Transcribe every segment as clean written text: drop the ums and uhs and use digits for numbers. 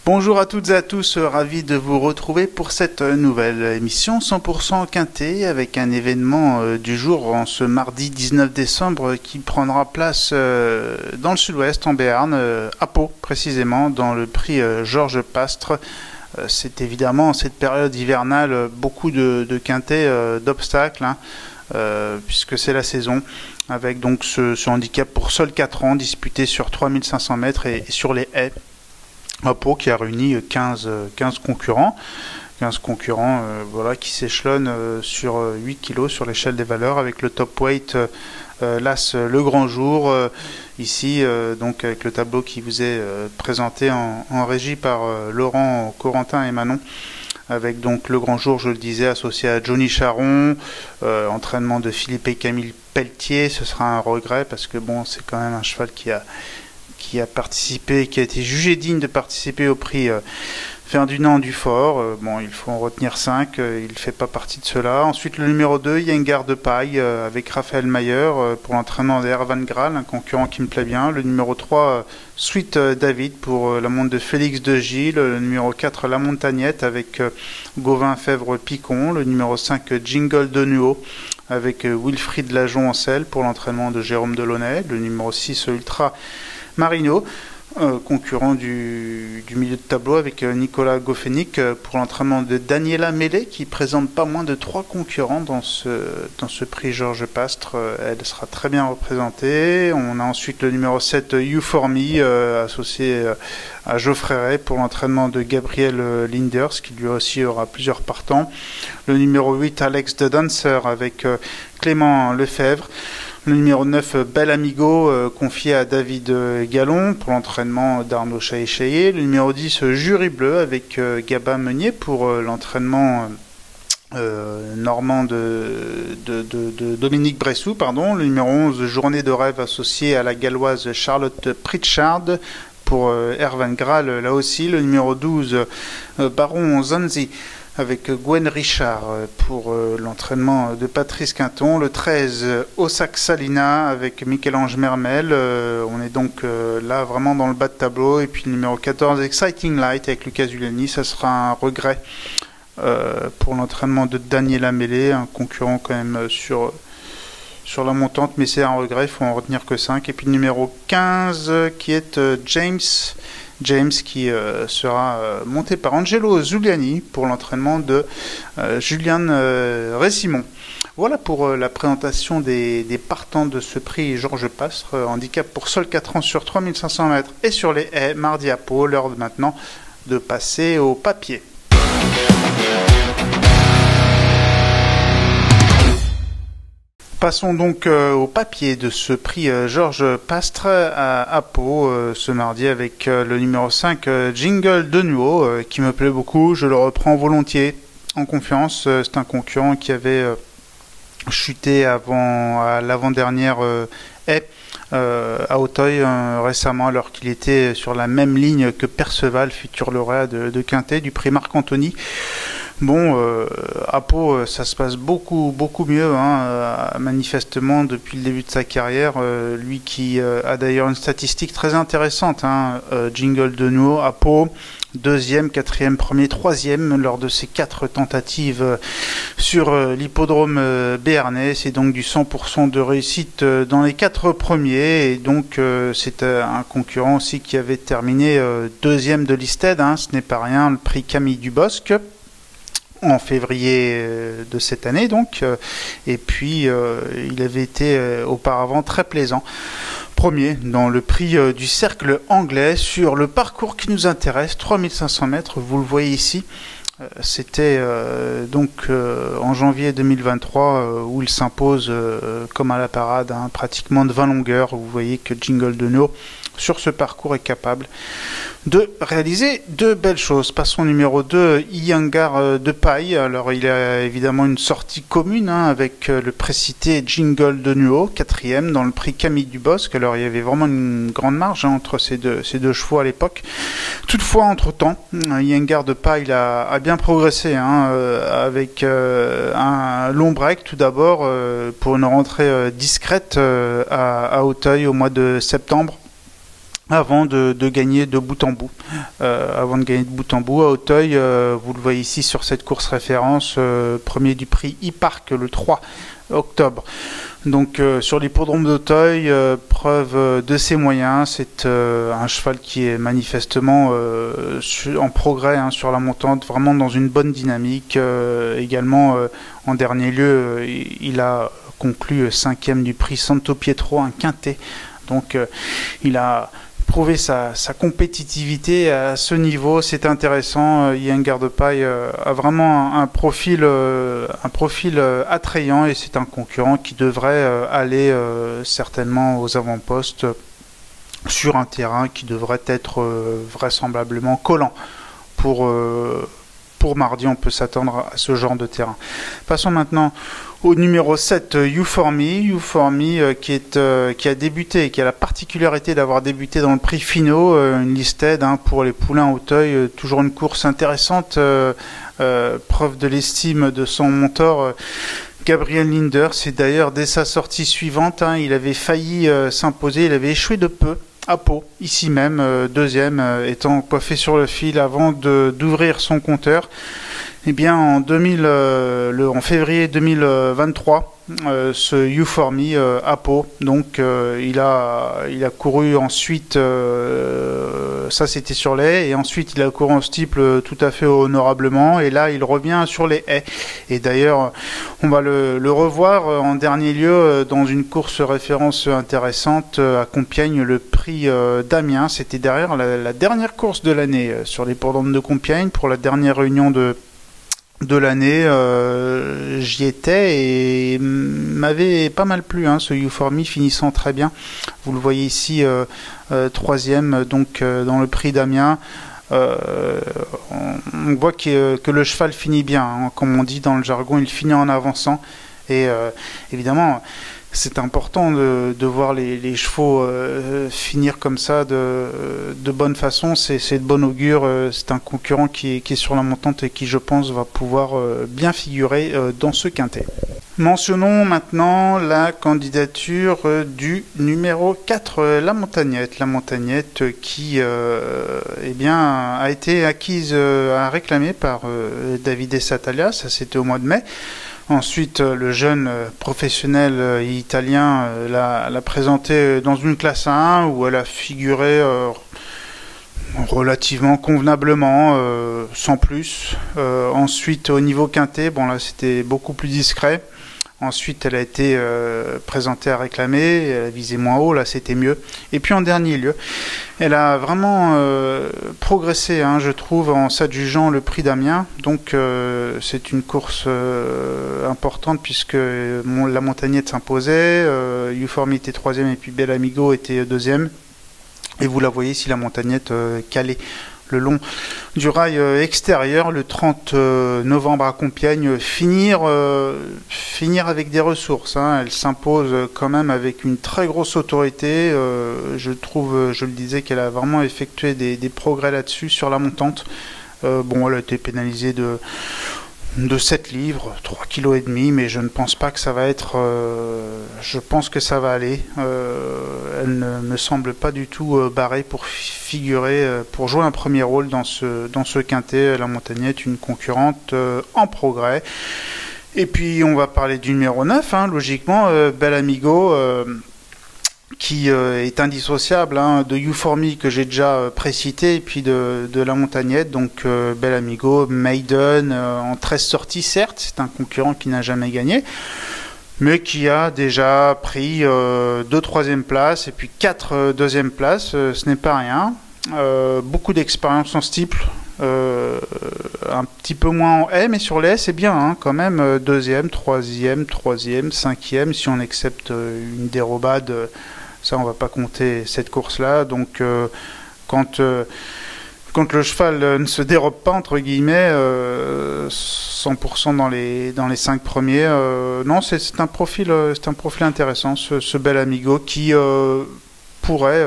Bonjour à toutes et à tous, ravi de vous retrouver pour cette nouvelle émission 100% Quintet avec un événement du jour en ce mardi 19 décembre qui prendra place dans le sud-ouest en Béarn, à Pau précisément, dans le prix Georges Pastre. C'est évidemment cette période hivernale, beaucoup de quintets, d'obstacles, puisque c'est la saison, avec donc ce handicap pour seuls 4 ans disputé sur 3500 mètres et sur les haies. À Pau qui a réuni 15 concurrents. 15 concurrents voilà, qui s'échelonnent sur 8 kilos sur l'échelle des valeurs avec le top weight l'As Le Grand Jour ici donc avec le tableau qui vous est présenté en régie par Laurent, Corentin et Manon avec donc Le Grand Jour, je le disais, associé à Johnny Charon, entraînement de Philippe et Camille Pelletier. Ce sera un regret parce que bon, c'est quand même un cheval qui a participé, qui a été jugé digne de participer au prix Ferdinand Dufort. Bon, il faut en retenir 5, il ne fait pas partie de cela. Ensuite, le numéro 2, Yengar de Paille, avec Raphaël Mayer, pour l'entraînement d'Erwan Graal, un concurrent qui me plaît bien. Le numéro 3, Sweet David, pour la montre de Félix de Gilles. Le numéro 4, La Montagnette, avec Gauvin Fèvre-Picon. Le numéro 5, Jingle de Nuo, avec Wilfried Lajon-Ancel, pour l'entraînement de Jérôme Delaunay. Le numéro 6, Ultra Marino, concurrent du milieu de tableau avec Nicolas Goffenic pour l'entraînement de Daniela Mellet qui présente pas moins de 3 concurrents dans ce prix Georges Pastre. Elle sera très bien représentée. On a ensuite le numéro 7 You For Me associé à Geoffrey Ray pour l'entraînement de Gabriel Linders qui lui aussi aura plusieurs partants. Le numéro 8 Alex the Dancer avec Clément Lefebvre. Le numéro 9, Bel Amigo, confié à David Gallon pour l'entraînement d'Arnaud Chaillet. Le numéro 10, Jury Bleu, avec Gabin Meunier pour l'entraînement normand de Dominique Bressou. Pardon. Le numéro 11, Journée de rêve, associé à la galloise Charlotte Pritchard pour Erwan Graal, là aussi. Le numéro 12, Baron Zanzi, avec Gwen Richard pour l'entraînement de Patrice Quinton. Le 13, Ossac Salina avec Michel-Ange Mermel. On est donc là vraiment dans le bas de tableau. Et puis le numéro 14, Exciting Light avec Lucas Giuliani. Ça sera un regret pour l'entraînement de Daniela Mellet, un concurrent quand même sur la montante, mais c'est un regret, il faut en retenir que 5. Et puis le numéro 15 qui est James qui sera monté par Angelo Zuliani pour l'entraînement de Julian Récimon. Voilà pour la présentation des partants de ce prix Georges Pastre, handicap pour seuls 4 ans sur 3500 mètres et sur les haies, mardi à Pau. L'heure maintenant de passer au papier. Passons donc au papier de ce prix Georges Pastre à Pau ce mardi avec le numéro 5 Jingle de Nuo qui me plaît beaucoup, je le reprends volontiers en confiance. C'est un concurrent qui avait chuté à l'avant-dernière haie à Auteuil récemment alors qu'il était sur la même ligne que Perceval, futur lauréat de Quintet du prix Marc-Anthony. Bon, à Pau, ça se passe beaucoup mieux, manifestement, depuis le début de sa carrière. Lui qui a d'ailleurs une statistique très intéressante, Jingle de Nuo à Pau, 2e, 4e, 1er, 3e lors de ses 4 tentatives sur l'hippodrome béarnais. C'est donc du 100% de réussite dans les 4 premiers. Et donc, c'est un concurrent aussi qui avait terminé 2e de Listed, ce n'est pas rien, le prix Camille Dubosc en février de cette année donc, et puis il avait été auparavant très plaisant. Premier dans le prix du Cercle Anglais sur le parcours qui nous intéresse, 3500 mètres, vous le voyez ici. C'était donc en janvier 2023 où il s'impose comme à la parade, pratiquement de 20 longueurs. Vous voyez que Jingle de Nuo sur ce parcours est capable de réaliser de belles choses. Passons au numéro 2, Yengar de Paille. Alors il a évidemment une sortie commune avec le précité Jingle de Nuo, 4e dans le prix Camille Dubosc. Alors il y avait vraiment une grande marge entre ces deux chevaux à l'époque. Toutefois, entre-temps, Yengar de Paille a bien progressé avec un long break tout d'abord pour une rentrée discrète à Auteuil au mois de septembre. avant de gagner de bout en bout. Avant de gagner de bout en bout, à Auteuil, vous le voyez ici sur cette course référence, premier du prix e-Park le 3 octobre. Donc sur l'hippodrome d'Auteuil, preuve de ses moyens, c'est un cheval qui est manifestement en progrès sur la montante, vraiment dans une bonne dynamique. Également, en dernier lieu, il a conclu 5e du prix Santo Pietro, un quintet. Donc il a prouver sa compétitivité à ce niveau, c'est intéressant. Ian Gardepaille a vraiment un profil attrayant et c'est un concurrent qui devrait aller certainement aux avant-postes sur un terrain qui devrait être vraisemblablement collant pour mardi. On peut s'attendre à ce genre de terrain. Passons maintenant au numéro 7, You4Me, qui a débuté, qui a la particularité d'avoir débuté dans le prix Finaux, une listed pour les poulains à Auteuil, toujours une course intéressante, preuve de l'estime de son mentor Gabriel Linder. C'est d'ailleurs dès sa sortie suivante, il avait failli s'imposer, il avait échoué de peu à Pau, ici même, deuxième, étant coiffé sur le fil avant d'ouvrir son compteur. Eh bien, en février 2023, ce You4Me à Pau, donc il a couru ensuite, ça c'était sur les haies, et ensuite il a couru en steeple tout à fait honorablement, et là il revient sur les haies. Et d'ailleurs, on va le revoir en dernier lieu dans une course référence intéressante à Compiègne, le prix d'Amiens. C'était derrière la dernière course de l'année sur les l'hippodrome de Compiègne pour la dernière réunion de l'année. J'y étais et m'avait pas mal plu, ce You4Me finissant très bien. Vous le voyez ici, troisième donc dans le prix d'Amiens. On voit que le cheval finit bien, comme on dit dans le jargon, il finit en avançant. Et évidemment, c'est important de voir les chevaux finir comme ça de bonne façon. C'est de bon augure. C'est un concurrent qui est sur la montante et qui, je pense, va pouvoir bien figurer dans ce quintet. Mentionnons maintenant la candidature du numéro 4, la Montagnette. La Montagnette qui a été acquise à réclamer par Davide Satalia, ça c'était au mois de mai. Ensuite, le jeune professionnel italien l'a présenté dans une classe 1 où elle a figuré relativement convenablement, sans plus. Ensuite, au niveau quintet, bon là c'était beaucoup plus discret. Ensuite, elle a été présentée à réclamer, elle a visé moins haut, là c'était mieux. Et puis en dernier lieu, elle a vraiment progressé, je trouve, en s'adjugeant le prix d'Amiens. Donc c'est une course importante puisque la Montagnette s'imposait, You4Me était troisième et puis Bel Amigo était deuxième. Et vous la voyez ici, la Montagnette calée le long du rail extérieur le 30 novembre à Compiègne, finir avec des ressources. Elle s'impose quand même avec une très grosse autorité. Je trouve, je le disais, qu'elle a vraiment effectué des progrès là-dessus sur la montante. Elle a été pénalisée de 7 livres, 3,5 kg, mais je ne pense pas que ça va être... je pense que ça va aller. Elle ne me semble pas du tout barrée pour figurer, pour jouer un premier rôle dans ce quintet. La Montagnette, une concurrente en progrès. Et puis on va parler du numéro 9, logiquement, Bel Amigo, qui est indissociable de You4Me que j'ai déjà précité, et puis de la Montagnette. Donc Bel Amigo, maiden, en 13 sorties certes, c'est un concurrent qui n'a jamais gagné, mais qui a déjà pris 2 troisième places et puis 4 deuxième places, ce n'est pas rien. Beaucoup d'expérience en steeple, un petit peu moins en haie, mais sur les haies c'est bien, quand même, deuxième, troisième, cinquième, si on accepte une dérobade. Ça, on va pas compter cette course-là. Donc, quand le cheval ne se dérobe pas, entre guillemets, 100% dans les 5 premiers, non, c'est un profil intéressant, ce Bel Amigo qui pourrait,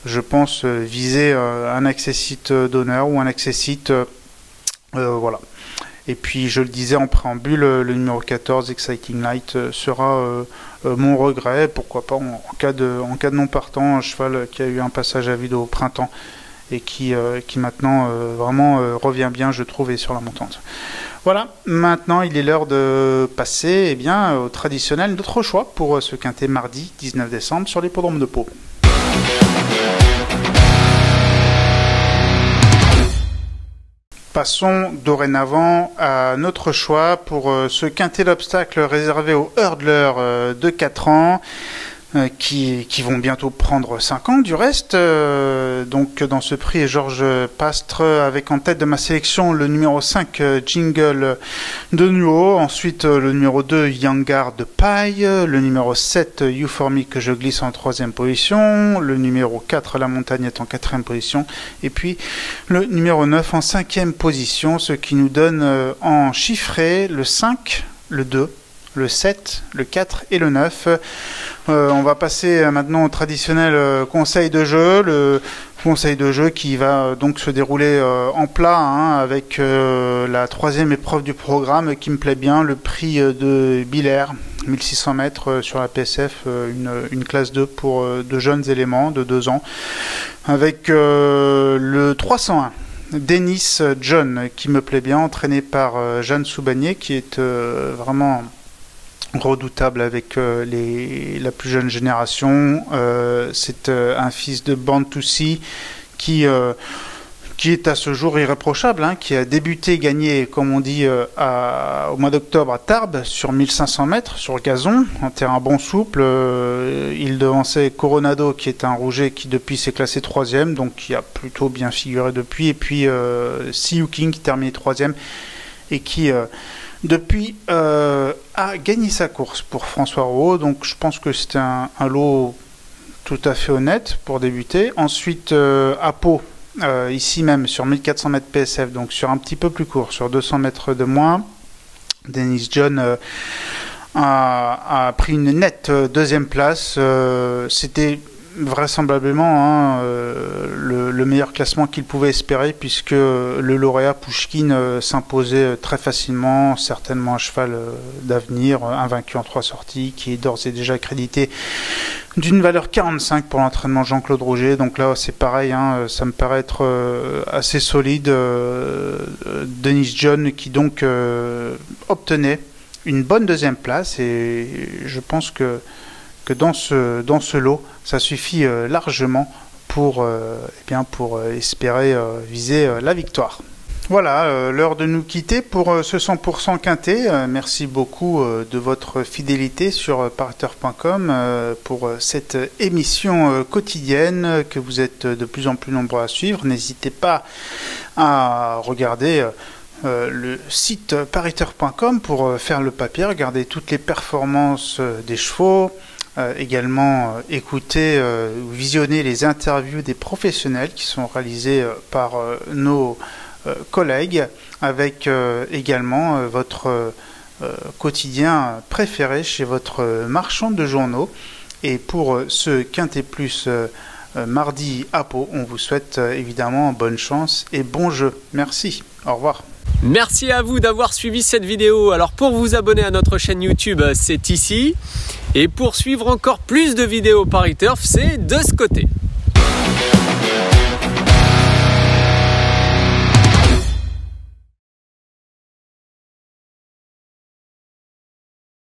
je pense, viser un accessite d'honneur ou un accessite, voilà. Et puis je le disais en préambule, le numéro 14 Exciting Light sera mon regret, pourquoi pas en cas de non partant, un cheval qui a eu un passage à vide au printemps et qui maintenant vraiment revient bien, je trouve, et sur la montante. Voilà, maintenant il est l'heure de passer au traditionnel notre choix pour ce quintet mardi 19 décembre sur l'hippodrome de Pau. Passons dorénavant à notre choix pour ce quintet d'obstacles réservé aux hurdlers de 4 ans. Qui vont bientôt prendre 5 ans du reste. Donc dans ce prix, Georges Pastre avec en tête de ma sélection le numéro 5 Jingle de Nuo, ensuite le numéro 2 Yangar de Paille, le numéro 7 Euphormic que je glisse en 3e position, le numéro 4 La Montagne est en 4e position, et puis le numéro 9 en 5e position, ce qui nous donne en chiffré le 5, le 2, le 7, le 4 et le 9. On va passer maintenant au traditionnel conseil de jeu. Le conseil de jeu qui va donc se dérouler en plat avec la 3e épreuve du programme qui me plaît bien, le prix de Billers, 1600 mètres sur la PSF, une classe 2 pour de jeunes éléments de 2 ans, avec le 301. Dennis John qui me plaît bien, entraîné par Jeanne Soubanier qui est vraiment redoutable avec la plus jeune génération. C'est un fils de Born to See qui est à ce jour irréprochable, qui a débuté et gagné, comme on dit, au mois d'octobre à Tarbes sur 1500 mètres sur gazon, en terrain bon souple. Il devançait Coronado qui est un rouget qui depuis s'est classé 3e, donc qui a plutôt bien figuré depuis, et puis See You King qui termine 3e et qui depuis a gagné sa course pour François Rouault, donc je pense que c'était un lot tout à fait honnête pour débuter. Ensuite à Pau, ici même sur 1400 mètres PSF, donc sur un petit peu plus court, sur 200 mètres de moins, Dennis John a pris une nette 2e place. C'était vraisemblablement le meilleur classement qu'il pouvait espérer, puisque le lauréat Pushkin s'imposait très facilement, certainement un cheval d'avenir, invaincu en 3 sorties, qui est d'ores et déjà accrédité d'une valeur 45 pour l'entraînement Jean-Claude Rouget. Donc là c'est pareil, ça me paraît être assez solide. Dennis John qui donc obtenait une bonne 2e place, et je pense que dans ce lot, ça suffit largement pour espérer viser la victoire. Voilà, l'heure de nous quitter pour ce 100% quintet. Merci beaucoup de votre fidélité sur pariteur.com pour cette émission quotidienne que vous êtes de plus en plus nombreux à suivre. N'hésitez pas à regarder le site pariteur.com pour faire le papier, regarder toutes les performances des chevaux, également écouter ou visionner les interviews des professionnels qui sont réalisées par nos collègues, avec également votre quotidien préféré chez votre marchand de journaux. Et pour ce Quintet Plus mardi à Pau, on vous souhaite évidemment bonne chance et bon jeu. Merci, au revoir. Merci à vous d'avoir suivi cette vidéo. Alors pour vous abonner à notre chaîne YouTube, c'est ici. Et pour suivre encore plus de vidéos Paris Turf, c'est de ce côté.